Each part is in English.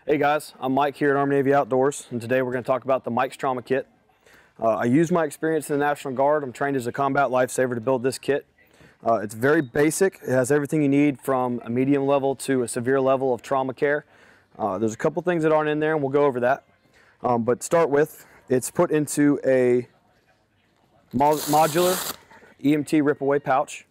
Hey guys, I'm Mike here at Army Navy Outdoors, and today we're going to talk about the Mike's Trauma Kit. I use my experience in the National Guard. I'm trained as a combat lifesaver to build this kit. It's very basic. It has everything you need from a medium level to a severe level of trauma care. There's a couple things that aren't in there, and we'll go over that. But to start with, it's put into a modular EMT rip-away pouch.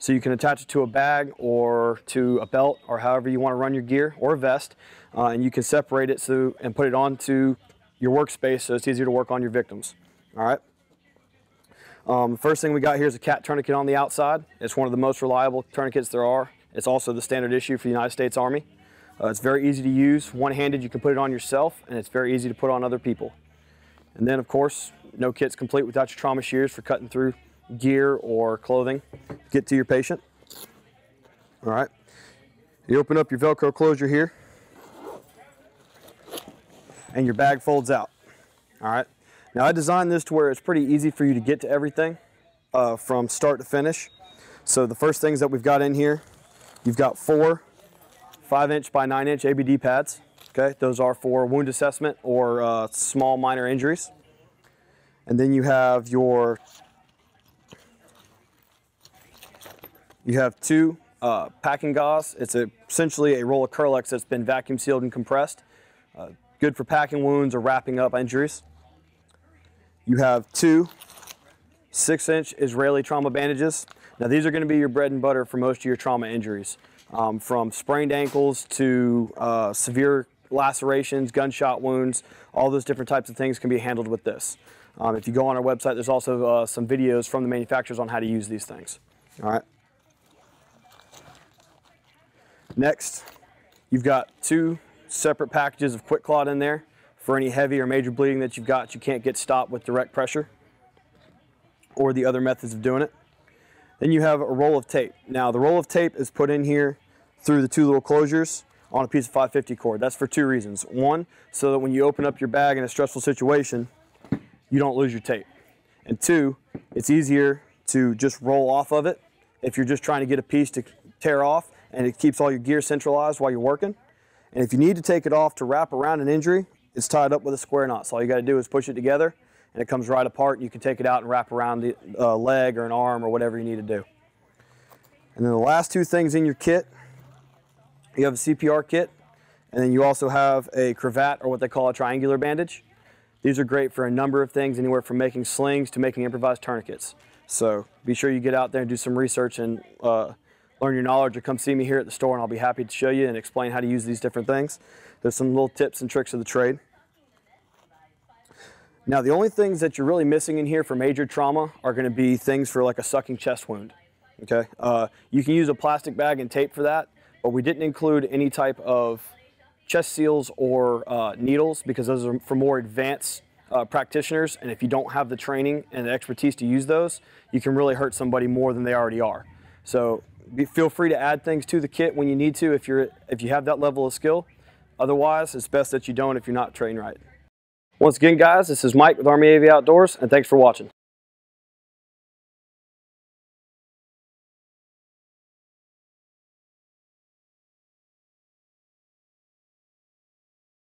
So you can attach it to a bag or to a belt or however you want to run your gear, or a vest, and you can separate it and put it onto your workspace so it's easier to work on your victims. All right. The first thing we got here is a CAT tourniquet on the outside. It's one of the most reliable tourniquets there are. It's also the standard issue for the United States Army. It's very easy to use. One-handed, you can put it on yourself, and it's very easy to put on other people. And then, of course, no kit's complete without your trauma shears for cutting through gear or clothing to get to your patient. All right. You open up your Velcro closure here, and your bag folds out. All right. Now I designed this to where it's pretty easy for you to get to everything from start to finish. So the first things that we've got in here, you've got 4 5-inch by 9-inch ABD pads. Okay, those are for wound assessment or small minor injuries. And then you have have 2 packing gauze. It's essentially a roll of Kerlix that's been vacuum sealed and compressed. Good for packing wounds or wrapping up injuries. You have 2 6-inch Israeli trauma bandages. Now these are going to be your bread and butter for most of your trauma injuries. From sprained ankles to severe lacerations, gunshot wounds, all those different types of things can be handled with this. If you go on our website, there's also some videos from the manufacturers on how to use these things. All right. Next, you've got 2 separate packages of QuikClot in there for any heavy or major bleeding that you've got you can't get stopped with direct pressure or the other methods of doing it. Then you have a roll of tape. Now the roll of tape is put in here through the 2 little closures on a piece of 550 cord. That's for 2 reasons. 1, so that when you open up your bag in a stressful situation, you don't lose your tape. And 2, it's easier to just roll off of it if you're just trying to get a piece to tear off, and it keeps all your gear centralized while you're working. And if you need to take it off to wrap around an injury, it's tied up with a square knot. So all you got to do is push it together, and it comes right apart, and you can take it out and wrap around the leg or an arm or whatever you need to do. And then the last 2 things in your kit, you have a CPR kit, and then you also have a cravat, or what they call a triangular bandage. These are great for a number of things, anywhere from making slings to making improvised tourniquets. So be sure you get out there and do some research and learn your knowledge, or come see me here at the store, and I'll be happy to show you and explain how to use these different things. There's some little tips and tricks of the trade. Now the only things that you're really missing in here for major trauma are going to be things for like a sucking chest wound. Okay, you can use a plastic bag and tape for that, but we didn't include any type of chest seals or needles, because those are for more advanced practitioners, and if you don't have the training and the expertise to use those, you can really hurt somebody more than they already are. So feel free to add things to the kit when you need to if you have that level of skill. Otherwise, it's best that you don't if you're not trained right. Once again, guys, this is Mike with Army Navy Outdoors, and thanks for watching.